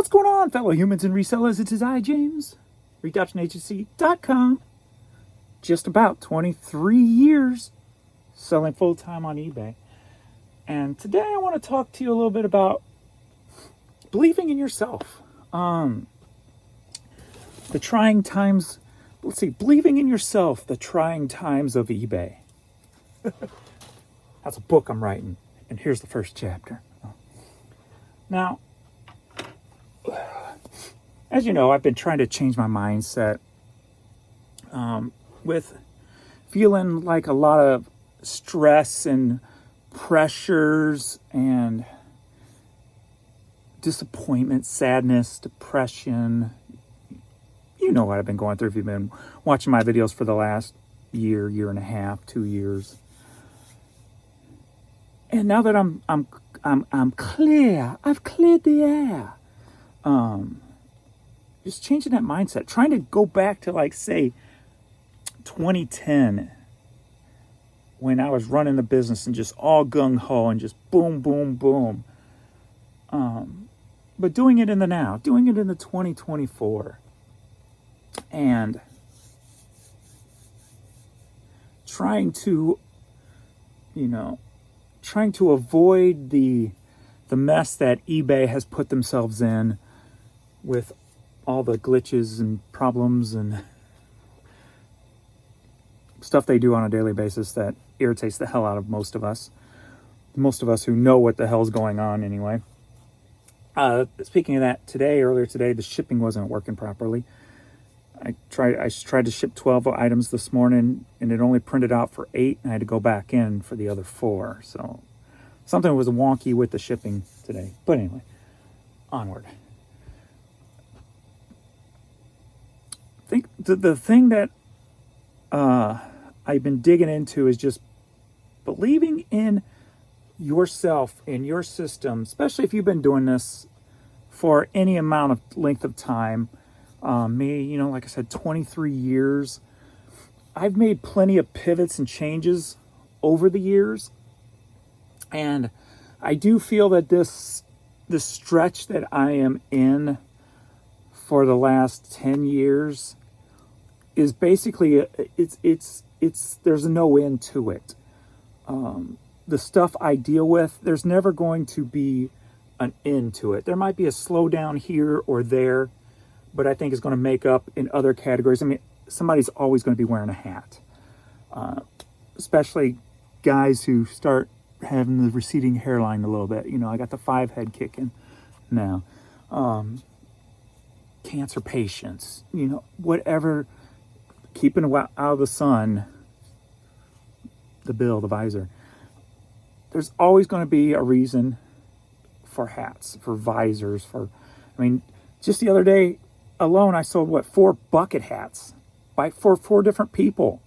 What's going on, fellow humans and resellers? It is I, James, ReadoptionAgency.com. Just about 23 years selling full-time on eBay. And today I want to talk to you a little bit about believing in yourself. The trying times, believing in yourself, the trying times of eBay. That's a book I'm writing, and here's the first chapter. Now, as you know, I've been trying to change my mindset with feeling like a lot of stress and pressures and disappointment, sadness, depression. You know what I've been going through if you've been watching my videos for the last year, year and a half, 2 years. And now that I'm clear, I've cleared the air. Just changing that mindset, trying to go back to, like, say, 2010, when I was running the business and just all gung-ho and just boom, boom, boom. But doing it in the now, doing it in the 2024. And trying to avoid the mess that eBay has put themselves in with all the glitches and problems and stuff they do on a daily basis that irritates the hell out of most of us who know what the hell's going on anyway. Speaking of that, earlier today, the shipping wasn't working properly. I tried to ship 12 items this morning, and it only printed out for 8, and I had to go back in for the other 4. So something was wonky with the shipping today. But anyway, onward. I think the thing that I've been digging into is just believing in yourself, in your system, especially if you've been doing this for any amount of length of time. Me, like I said, 23 years. I've made plenty of pivots and changes over the years. And I do feel that this stretch that I am in for the last 10 years is basically, there's no end to it. The stuff I deal with, there's never going to be an end to it. There might be a slowdown here or there, but I think it's going to make up in other categories. I mean, somebody's always going to be wearing a hat, especially guys who start having the receding hairline a little bit. I got the 5 head kicking now. Cancer patients, whatever, keeping out of the sun, the visor. There's always going to be a reason for hats, for visors, just the other day alone, I sold 4 bucket hats for 4 different people.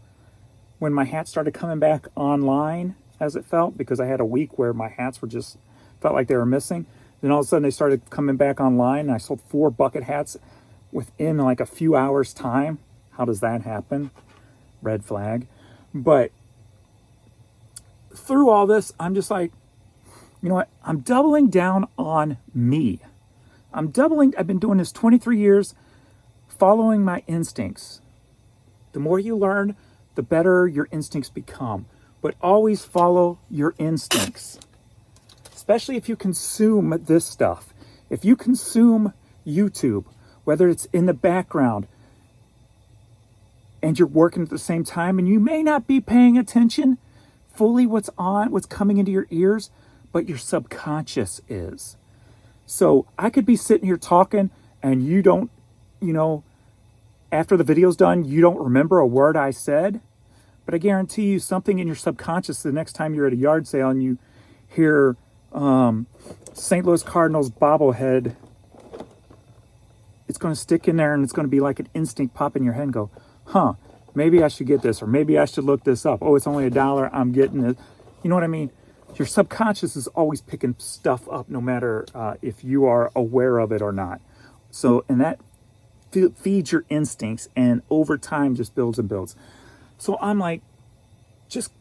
When my hats started coming back online, as it felt, because I had a week where my hats felt like they were missing. Then all of a sudden they started coming back online, and I sold 4 bucket hats within like a few hours time. How does that happen? Red flag. But through all this, I'm just like, you know what? I'm doubling down on me. I've been doing this 23 years, following my instincts. The more you learn, the better your instincts become. But always follow your instincts. Especially if you consume this stuff. If you consume YouTube, whether it's in the background and you're working at the same time, and you may not be paying attention fully what's coming into your ears, but your subconscious is. So I could be sitting here talking and you don't, after the video's done, you don't remember a word I said, but I guarantee you something in your subconscious, the next time you're at a yard sale and you hear St. Louis Cardinals bobblehead, it's going to stick in there, and it's going to be like an instinct pop in your head and go, maybe I should get this, or maybe I should look this up. Oh, it's only $1. I'm getting it. You know what I mean? Your subconscious is always picking stuff up, no matter if you are aware of it or not. So, and that feeds your instincts, and over time just builds and builds. So I'm like, just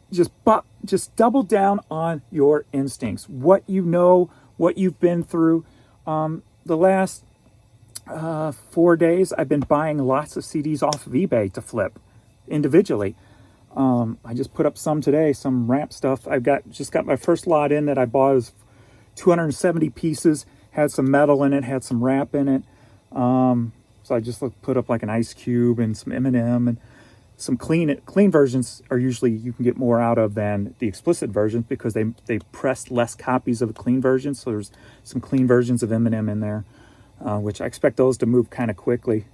double down on your instincts. What you know, what you've been through. The last 4 days, I've been buying lots of CDs off of eBay to flip individually. I just put up some today, some rap stuff. Just got my first lot in that I bought. It was 270 pieces, had some metal in it, had some rap in it. So I just put up like an Ice Cube and some Eminem and some clean versions are usually you can get more out of than the explicit versions because they pressed less copies of the clean versions. So there's some clean versions of Eminem in there, which I expect those to move kind of quickly.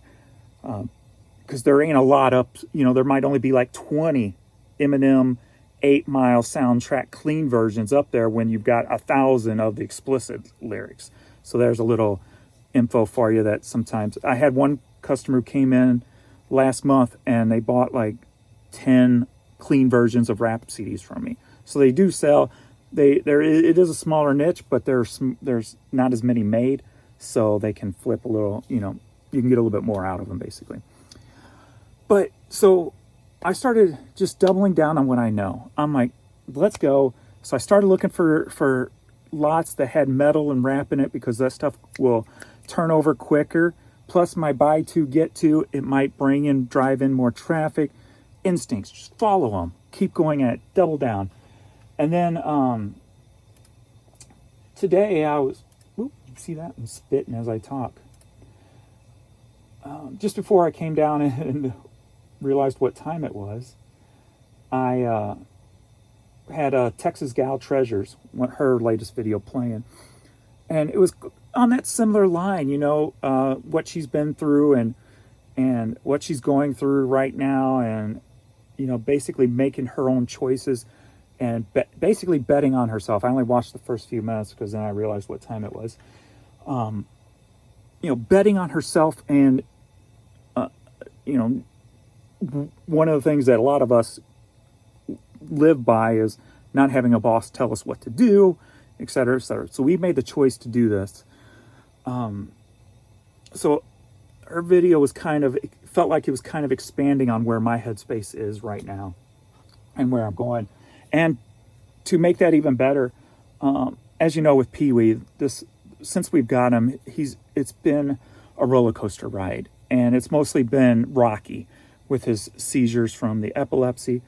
Because there ain't a lot up, there might only be like 20 Eminem 8 Mile soundtrack clean versions up there when you've got 1,000 of the explicit lyrics. So there's a little info for you that sometimes I had one customer who came in last month and they bought like 10 clean versions of rap CDs from me. So they do sell. It is a smaller niche, but there's not as many made, so they can flip a little. You can get a little bit more out of them basically. But so I started just doubling down on what I know. I'm like, let's go. So I started looking for lots that had metal and rap in it because that stuff will turn over quicker. Plus my buy to get to, it might drive in more traffic. Instincts, just follow them. Keep going at it, double down. And then today I was, you see that? I'm spitting as I talk. Just before I came down and realized what time it was, I had Texas Gal Treasures, her latest video playing. And it was on that similar line, what she's been through and what she's going through right now and, basically making her own choices and basically betting on herself. I only watched the first few minutes because then I realized what time it was. Betting on herself and, one of the things that a lot of us live by is not having a boss tell us what to do, et cetera, et cetera. So we made the choice to do this. So her video felt like it was kind of expanding on where my headspace is right now and where I'm going. And to make that even better, as you know, with Peewee, since we've got him, it's been a roller coaster ride, and it's mostly been rocky with his seizures from the epilepsy,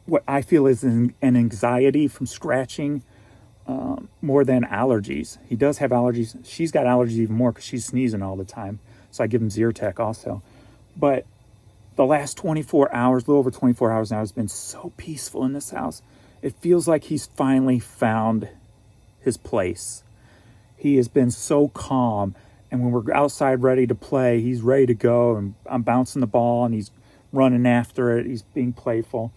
what I feel is an anxiety from scratching, more than allergies. He does have allergies. She's got allergies even more because she's sneezing all the time. So I give him Zyrtec also. But the last 24 hours, a little over 24 hours now, has been so peaceful in this house. It feels like he's finally found his place. He has been so calm. And when we're outside ready to play, he's ready to go. And I'm bouncing the ball and he's running after it. He's being playful.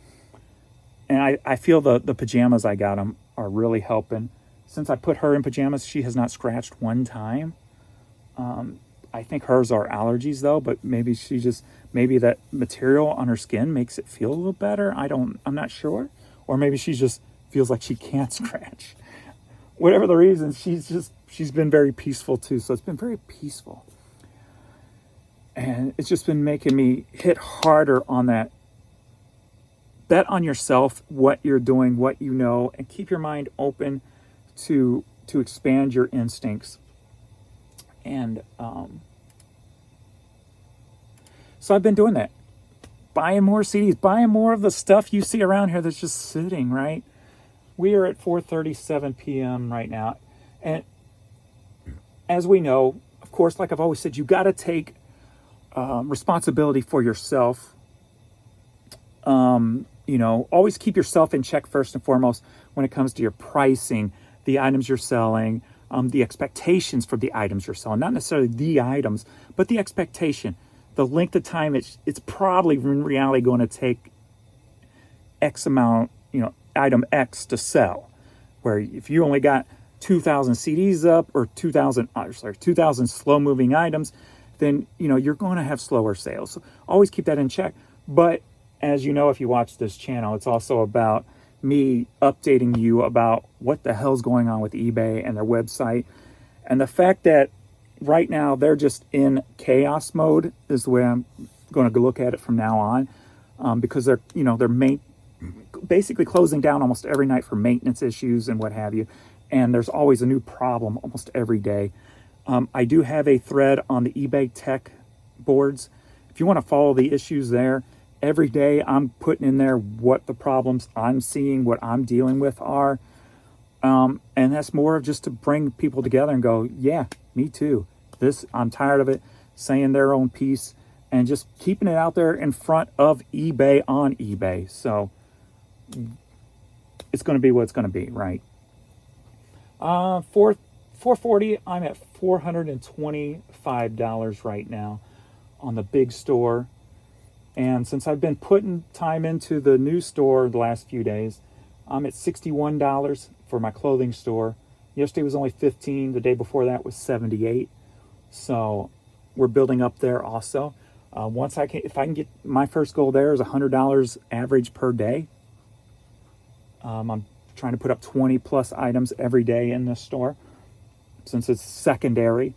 And I feel the pajamas I got him are really helping. Since I put her in pajamas, she has not scratched one time. I think hers are allergies though, but maybe maybe that material on her skin makes it feel a little better. I'm not sure. Or maybe she just feels like she can't scratch. Whatever the reason, she's been very peaceful too. So it's been very peaceful. And it's just been making me hit harder on that. Bet on yourself, what you're doing, what you know, and keep your mind open to expand your instincts. And so I've been doing that. Buying more CDs, buying more of the stuff you see around here that's just sitting, right? We are at 4:37 p.m. right now. And as we know, of course, like I've always said, you got to take responsibility for yourself. Always keep yourself in check first and foremost when it comes to your pricing, the items you're selling, the expectations for the items you're selling. Not necessarily the items, but the expectation. The length of time it's probably in reality going to take X amount, item X to sell. Where if you only got 2,000 CDs up or 2,000 slow moving items, then, you're going to have slower sales. So always keep that in check. But as you know, if you watch this channel, it's also about me updating you about what the hell's going on with eBay and their website. And the fact that right now they're just in chaos mode is the way I'm going to look at it from now on, because they're basically closing down almost every night for maintenance issues and what have you. And there's always a new problem almost every day. I do have a thread on the eBay tech boards. If you want to follow the issues there, every day I'm putting in there what the problems I'm seeing, what I'm dealing with are. And that's more of just to bring people together and go, yeah, me too. I'm tired of it, saying their own piece and just keeping it out there in front of eBay on eBay. So it's going to be what it's going to be, right? 440, I'm at $425 right now on the big store. And since I've been putting time into the new store the last few days, I'm at $61 for my clothing store. Yesterday was only $15. The day before that was $78. So we're building up there also. If I can get, my first goal there is $100 average per day. I'm trying to put up 20 plus items every day in this store since it's secondary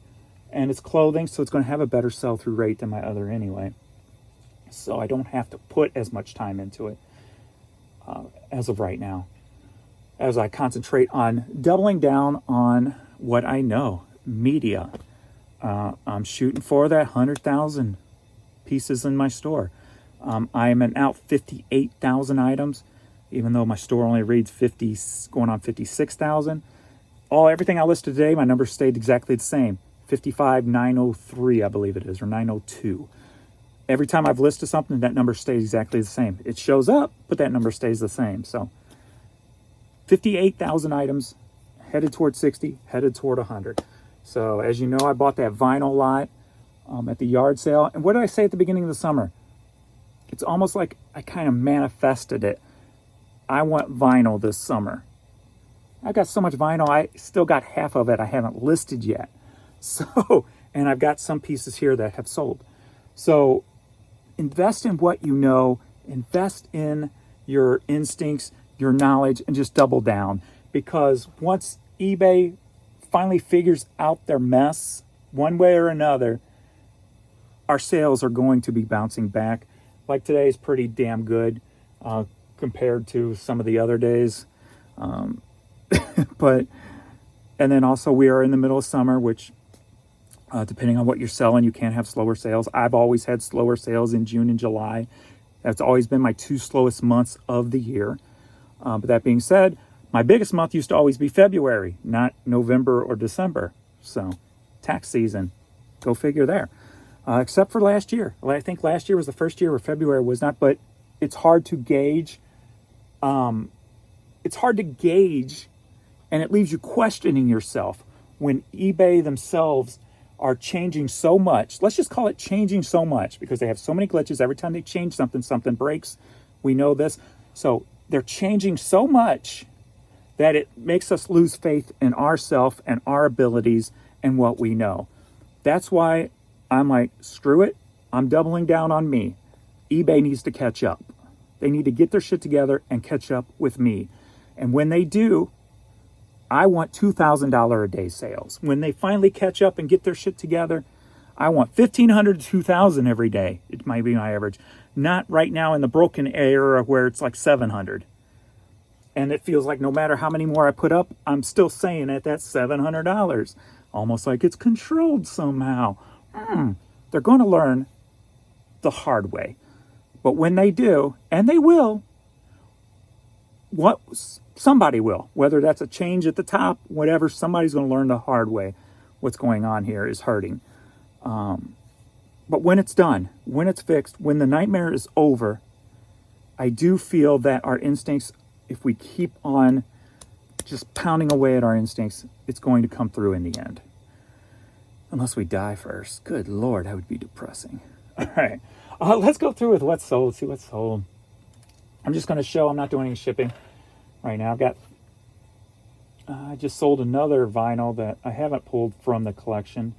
and it's clothing, so it's going to have a better sell-through rate than my other anyway. So I don't have to put as much time into it as of right now, as I concentrate on doubling down on what I know, media. I'm shooting for that 100,000 pieces in my store. I'm out 58,000 items, even though my store only reads 50, going on 56,000. Everything I listed today, my numbers stayed exactly the same. 55,903, I believe it is, or 902. Every time I've listed something, that number stays exactly the same. It shows up, but that number stays the same. So 58,000 items, headed toward 60, headed toward 100. So as you know, I bought that vinyl lot at the yard sale. And what did I say at the beginning of the summer? It's almost like I kind of manifested it. I want vinyl this summer. I got so much vinyl, I still got half of it I haven't listed yet. So, and I've got some pieces here that have sold. So invest in what you know, invest in your instincts, your knowledge, and just double down. Because once eBay finally figures out their mess, one way or another, our sales are going to be bouncing back. Like today is pretty damn good compared to some of the other days. And then also we are in the middle of summer, which depending on what you're selling, you can have slower sales. I've always had slower sales in June and July. That's always been my two slowest months of the year. But that being said, my biggest month used to always be February, not November or December. So tax season, go figure there. Except for last year. I think last year was the first year where February was not, but it's hard to gauge. It's hard to gauge, and it leaves you questioning yourself when eBay themselves are changing so much. Let's just call it changing so much because they have so many glitches. Every time they change something, something breaks. We know this. So they're changing so much that it makes us lose faith in ourselves and our abilities and what we know. That's why I'm like, screw it. I'm doubling down on me. eBay needs to catch up. They need to get their shit together and catch up with me. And when they do, I want $2,000 a day sales. When they finally catch up and get their shit together, I want $1,500 to $2,000 every day. It might be my average. Not right now in the broken era where it's like $700. And it feels like no matter how many more I put up, I'm still saying it, that's $700. Almost like it's controlled somehow. They're going to learn the hard way. But when they do, and they will, somebody will. Whether that's a change at the top, whatever, somebody's going to learn the hard way. What's going on here is hurting. But when it's done, when it's fixed, when the nightmare is over, I do feel that our instincts, if we keep on just pounding away at our instincts, it's going to come through in the end. Unless we die first. Good Lord, that would be depressing. All right. Let's go through with what's sold, see what's sold. I'm just going to show, I'm not doing any shipping right now. I just sold another vinyl that I haven't pulled from the collection.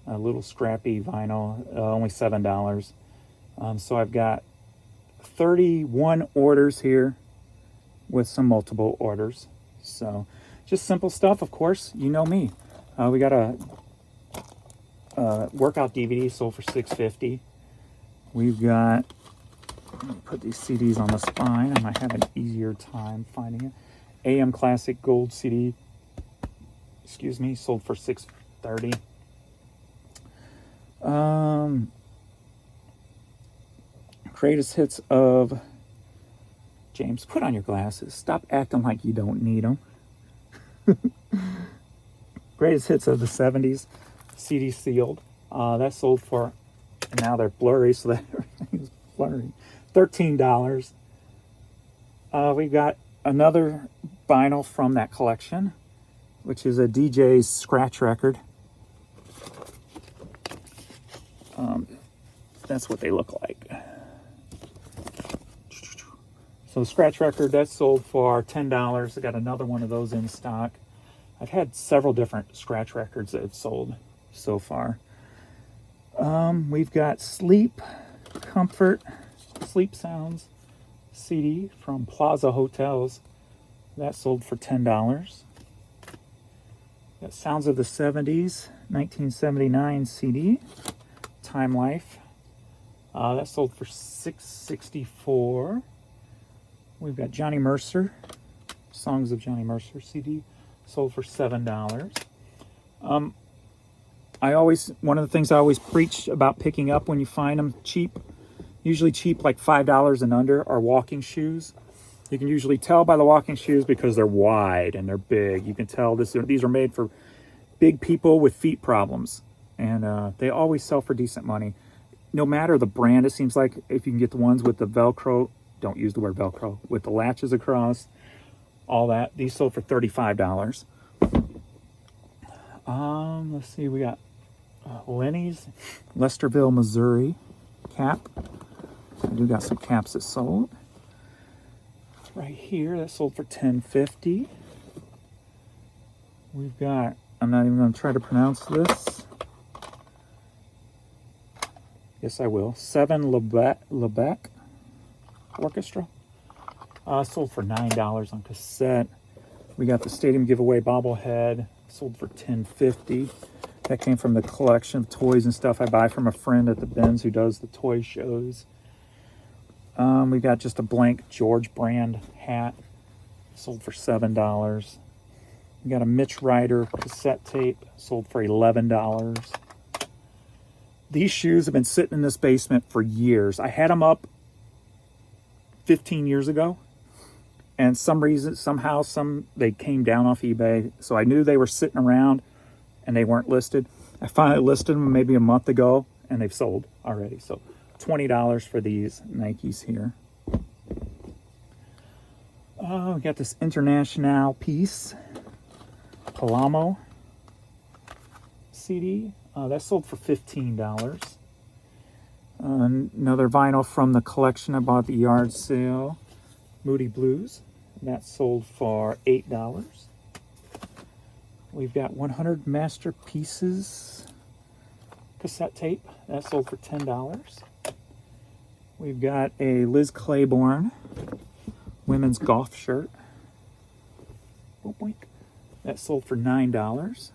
A little scrappy vinyl, only $7. So I've got 31 orders here with some multiple orders. So just simple stuff, of course. You know me. We got a workout DVD sold for $6.50. We've got, let me put these CDs on the spine. I might have an easier time finding it. AM Classic Gold CD, sold for $30. Greatest hits of James. Put on your glasses. Stop acting like you don't need them. Greatest hits of the 70s. CD sealed. That sold for, and now they're blurry, so that everything is blurry. $13. We got another vinyl from that collection, which is a DJ's scratch record. That's what they look like. So the scratch record, that sold for $10. I got another one of those in stock. I've had several different scratch records that have sold so far. We've got Sleep Comfort, Sleep Sounds CD from Plaza Hotels. That sold for $10. Got Sounds of the 70s, 1979 CD, Time Life. That sold for $6.64. We've got Johnny Mercer, Songs of Johnny Mercer CD, sold for $7. One of the things I always preach about picking up when you find them cheap, usually cheap like $5 and under, are walking shoes. You can usually tell by the walking shoes because they're wide and they're big. You can tell these are made for big people with feet problems, and they always sell for decent money. No matter the brand, it seems like if you can get the ones with the Velcro, don't use the word Velcro, with the latches across, all that, these sold for $35. Let's see, we got Lenny's, Lesterville, Missouri cap. I do got some caps that sold. Right here, that sold for $10.50. We've got, I'm not even going to try to pronounce this. Yes, I will. Seven Lebec Orchestra. Sold for $9 on cassette. We got the Stadium Giveaway bobblehead. Sold for $10.50. That came from the collection of toys and stuff I buy from a friend at the Benz who does the toy shows. We got just a blank George brand hat. Sold for $7. We got a Mitch Ryder cassette tape. Sold for $11. These shoes have been sitting in this basement for years. I had them up 15 years ago, and somehow they came down off eBay, so I knew they were sitting around and they weren't listed. I finally listed them maybe a month ago, and they've sold already. So $20 for these Nikes here. We got this International Peace Palamo CD. That sold for $15. Another vinyl from the collection I bought at the yard sale, Moody Blues. That sold for $8. We've got 100 Masterpieces cassette tape. That sold for $10. We've got a Liz Claiborne women's golf shirt. That sold for $9.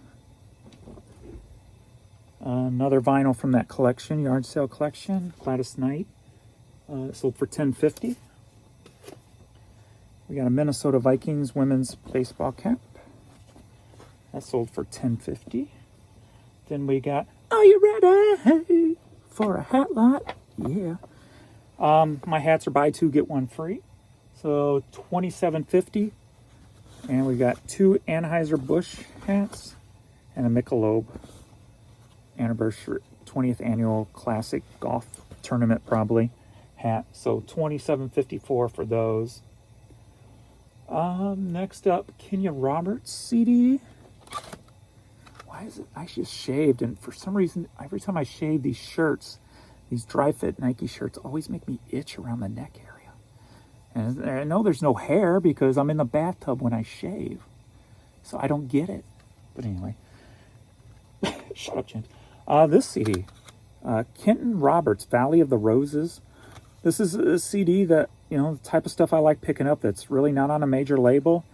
Another vinyl from that collection, yard sale collection, Gladys Knight. Sold for $10.50. We got a Minnesota Vikings women's baseball cap. That sold for $10.50. Then we got, are you ready for a hat lot? Yeah. My hats are buy two, get one free. So $27.50. And we got two Anheuser-Busch hats and a Michelob anniversary 20th annual classic golf tournament probably hat. So $27.54 for those. Next up, Kenya Roberts CD. Why is it? I just shaved, and for some reason, every time I shave these shirts, these dry fit Nike shirts always make me itch around the neck area. And I know there's no hair because I'm in the bathtub when I shave, so I don't get it. But anyway, shut up, James. This CD, Kenton Roberts, Valley of the Roses. This is a CD that, you know, the type of stuff I like picking up that's really not on a major label.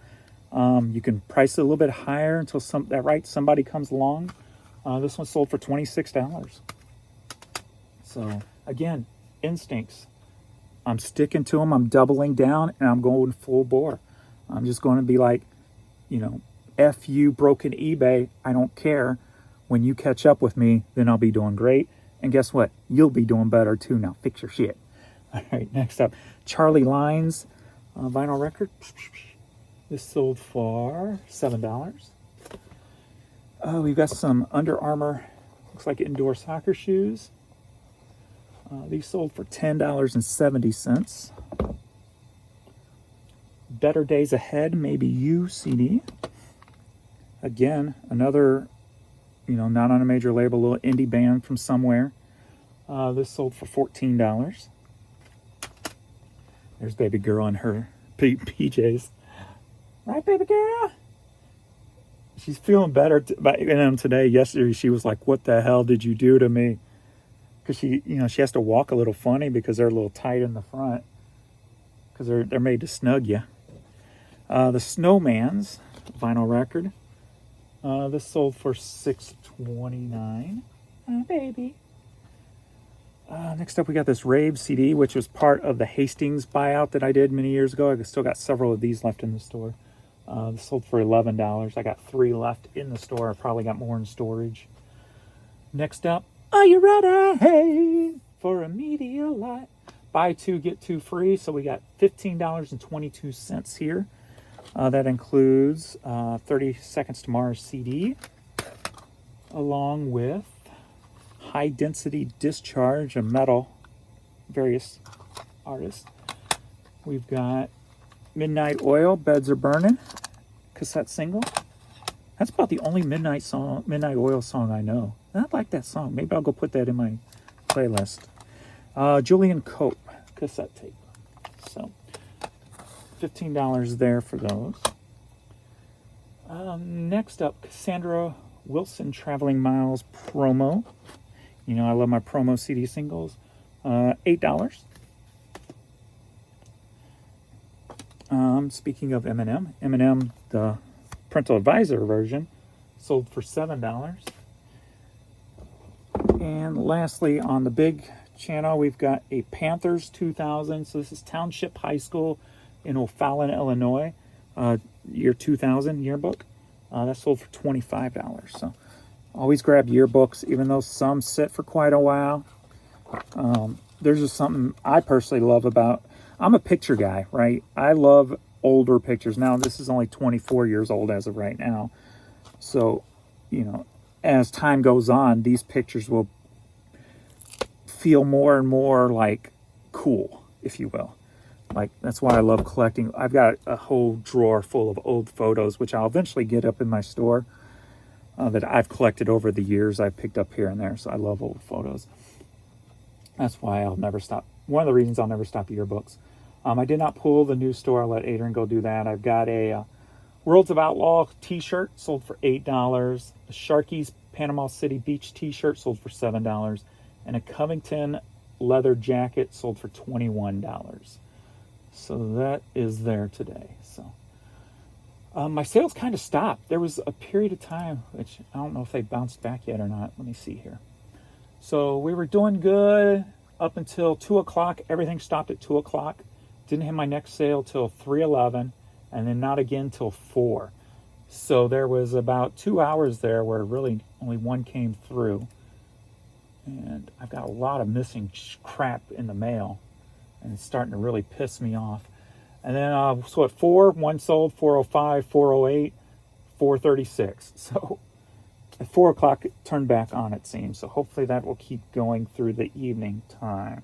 You can price it a little bit higher until somebody comes along. This one sold for $26. So again, instincts. I'm sticking to them. I'm doubling down, and I'm going full bore. I'm just going to be like, you know, F you broken eBay. I don't care. when you catch up with me, then I'll be doing great. And guess what? You'll be doing better too. Now fix your shit. All right, next up, Charlie Lines vinyl record. This sold for $7. We've got some Under Armour, looks like indoor soccer shoes. These sold for $10.70. Better Days Ahead, Maybe You CD. Again, another, not on a major label, little indie band from somewhere. This sold for $14. There's baby girl in her PJs. Right, baby girl? She's feeling better today. Yesterday, she was like, what the hell did you do to me? Because she has to walk a little funny because they're a little tight in the front. Because they're made to snug you. The Snowman's vinyl record. This sold for $6.29. Baby. Next up, we got this Rave CD, which was part of the Hastings buyout that I did many years ago. I still got several of these left in the store. This sold for $11. I got 3 left in the store. I probably got more in storage. Next up, are you ready? Hey, for a media lot. Buy 2, get 2 free. So we got $15.22 here. That includes 30 Seconds to Mars CD, along with High Density Discharge, a metal, various artists. We've got Midnight Oil, Beds Are Burning, cassette single. That's about the only Midnight Oil song I know. I like that song. Maybe I'll go put that in my playlist. Julian Cope, cassette tape. So, $15 there for those. Next up, Cassandra Wilson Traveling Miles promo. I love my promo CD singles. $8. Speaking of Eminem, the parental advisor version, sold for $7. And lastly, on the big channel, we've got a Panthers 2000. So this is Township High School in O'Fallon, Illinois, year 2000 yearbook. That sold for $25. So always grab yearbooks, even though some sit for quite a while. There's just something I personally love about. I'm a picture guy, right? I love older pictures. Now, this is only 24 years old as of right now. So, as time goes on, these pictures will feel more and more like cool, if you will. Like, that's why I love collecting. I've got a whole drawer full of old photos, which I'll eventually get up in my store, that I've collected over the years. I've picked up here and there, so I love old photos. That's why I'll never stop. One of the reasons I'll never stop yearbooks. I did not pull the new store. I'll let Adrian go do that. I've got a Worlds of Outlaw t-shirt sold for $8. A Sharky's Panama City Beach t-shirt sold for $7. And a Covington leather jacket sold for $21. So that is there today. So my sales kind of stopped. There was a period of time, which I don't know if they bounced back yet or not. Let me see here. So we were doing good up until 2 o'clock. Everything stopped at 2 o'clock. Didn't hit my next sale till 3:11, and then not again till 4. So there was about 2 hours there where really only one came through. And I've got a lot of missing crap in the mail, and it's starting to really piss me off. And then, so at 4, one sold, 4:05, 4:08, 4:36. So at 4 o'clock, it turned back on, it seems. So hopefully that will keep going through the evening time.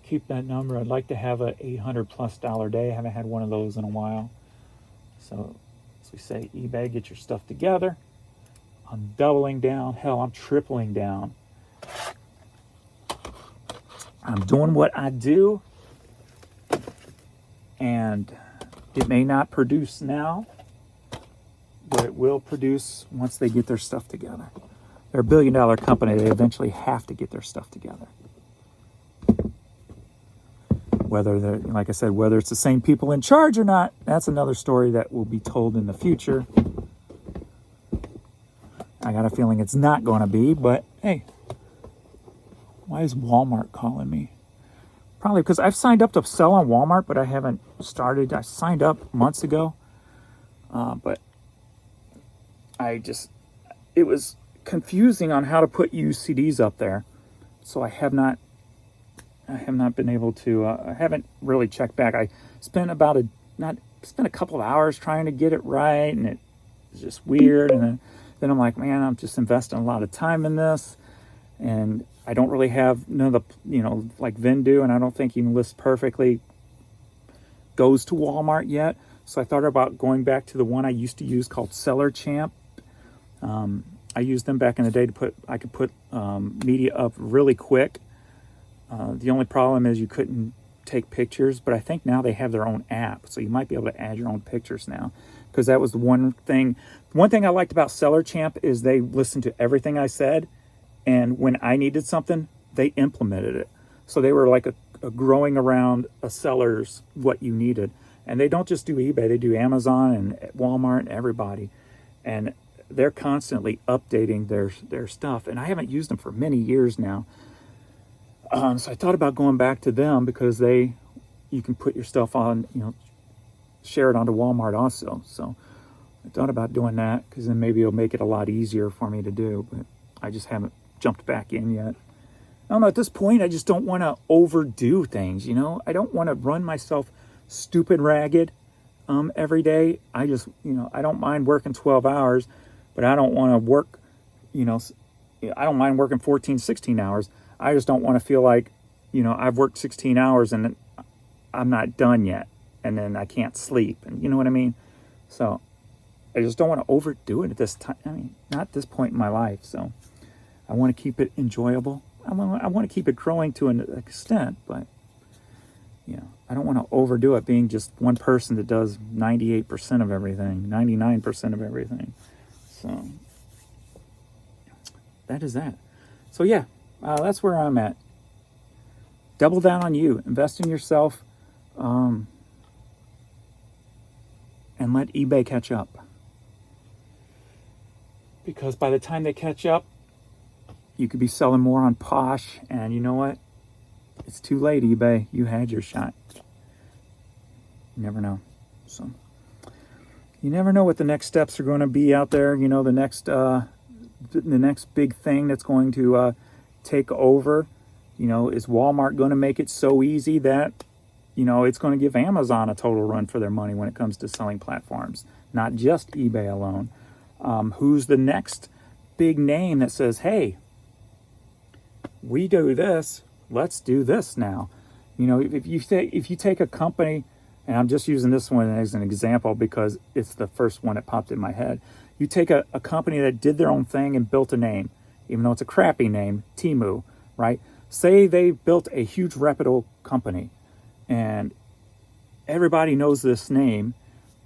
Keep that number. I'd like to have a $800+ day. I haven't had one of those in a while. So, as we say, eBay, get your stuff together. I'm doubling down. Hell, I'm tripling down. I'm doing what I do. And it may not produce now, but it will produce once they get their stuff together. They're a billion-dollar company. They eventually have to get their stuff together. Whether they're, like I said, whether it's the same people in charge or not, that's another story that will be told in the future. I got a feeling it's not going to be, but hey, why is Walmart calling me? Probably because I've signed up to sell on Walmart, but I haven't started. I signed up months ago, but it was confusing on how to put used CDs up there. So I have not been able to, I haven't really checked back. I spent a couple of hours trying to get it right, and it was just weird. And then I'm like, man, I'm just investing a lot of time in this, and I don't really have none of the, like Vendu, and I don't think even List Perfectly goes to Walmart yet. So I thought about going back to the one I used to use called Seller Champ. I used them back in the day I could put media up really quick. The only problem is you couldn't take pictures, but I think now they have their own app, so you might be able to add your own pictures now. Because that was the one thing I liked about Seller Champ is they listened to everything I said, and when I needed something, they implemented it. So they were like a growing around a seller's what you needed. And they don't just do eBay, they do Amazon and Walmart and everybody. And they're constantly updating their stuff. And I haven't used them for many years now. So I thought about going back to them because you can put your stuff on, share it onto Walmart also. So I thought about doing that because then maybe it'll make it a lot easier for me to do. But I just haven't jumped back in yet. I don't know, at this point, I just don't want to overdo things, I don't want to run myself stupid ragged every day. I just, I don't mind working 12 hours, but I don't want to work, I don't mind working 14, 16 hours. I just don't want to feel like, I've worked 16 hours and I'm not done yet, and then I can't sleep, and you know what I mean? So I just don't want to overdo it at this time. I mean, not at this point in my life. So I want to keep it enjoyable. I want to keep it growing to an extent, but I don't want to overdo it being just one person that does 98% of everything, 99% of everything. So that is that. So yeah, that's where I'm at. Double down on you. Invest in yourself, and let eBay catch up. Because by the time they catch up, you could be selling more on Posh, and you know what? It's too late, eBay. You had your shot. You never know. So you never know what the next steps are going to be out there. The next big thing that's going to take over. Is Walmart going to make it so easy that it's going to give Amazon a total run for their money when it comes to selling platforms, not just eBay alone? Who's the next big name that says, "Hey, we do this, let's do this now"? If you take a company, and I'm just using this one as an example because it's the first one that popped in my head. You take a company that did their own thing and built a name, even though it's a crappy name, Temu, right? Say they built a huge reputable company and everybody knows this name.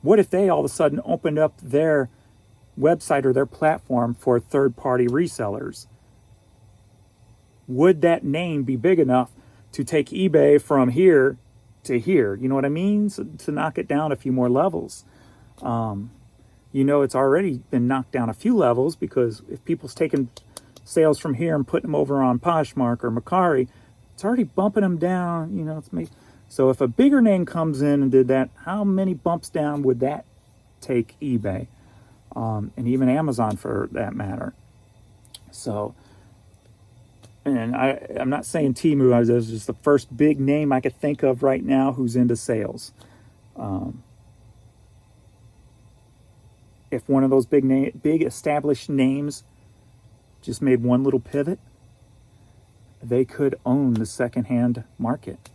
What if they all of a sudden opened up their website or their platform for third-party resellers? Would that name be big enough to take eBay from here to here? You know what I mean? So, to knock it down a few more levels. It's already been knocked down a few levels because if people's taking sales from here and putting them over on Poshmark or Mercari, it's already bumping them down. So if a bigger name comes in and did that, how many bumps down would that take eBay? And even Amazon for that matter. So, and I'm not saying Temu, it's just the first big name I could think of right now who's into sales. If one of those big established names just made one little pivot, they could own the secondhand market.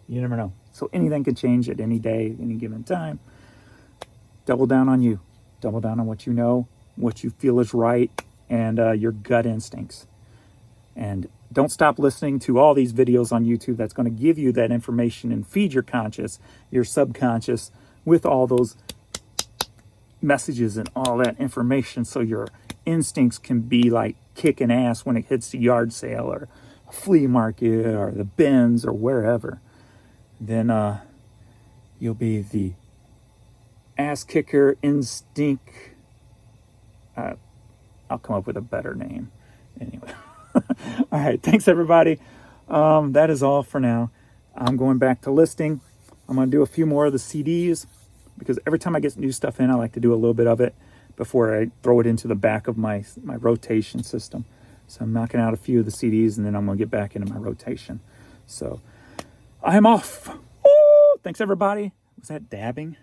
You never know. So anything can change at any day, any given time. Double down on you. Double down on what you know, what you feel is right, and your gut instincts. And don't stop listening to all these videos on YouTube that's going to give you that information and feed your conscious, your subconscious, with all those messages and all that information, so your instincts can be like kicking ass when it hits the yard sale or a flea market or the bins or wherever. Then you'll be the ass kicker instinct. I'll come up with a better name. Anyway. All right. Thanks, everybody. That is all for now. I'm going back to listing. I'm going to do a few more of the CDs. because every time I get new stuff in, I like to do a little bit of it before I throw it into the back of my rotation system. So I'm knocking out a few of the CDs, and then I'm going to get back into my rotation. So I am off. Woo! Thanks, everybody. Was that dabbing?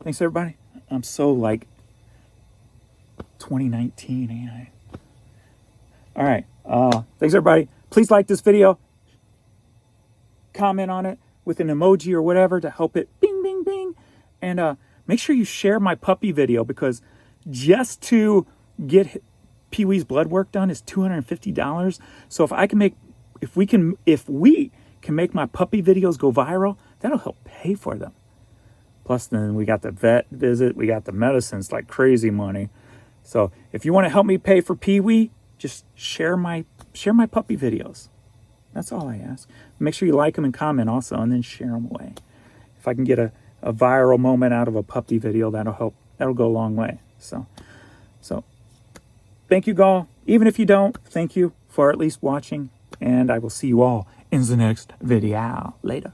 Thanks, everybody. I'm so like 2019, ain't I? All right. Thanks, everybody. Please like this video. Comment on it with an emoji or whatever to help it bing, bing, bing. And make sure you share my puppy video, because just to get Peewee's blood work done is $250. So if we can make my puppy videos go viral, that'll help pay for them. Plus, then we got the vet visit, we got the medicines, like crazy money. So if you want to help me pay for Peewee, just share my puppy videos. That's all I ask. Make sure you like them and comment also, and then share them away. If I can get a viral moment out of a puppy video, that'll help. That'll go a long way. So thank you, all. Even if you don't, thank you for at least watching, and I will see you all in the next video. Later.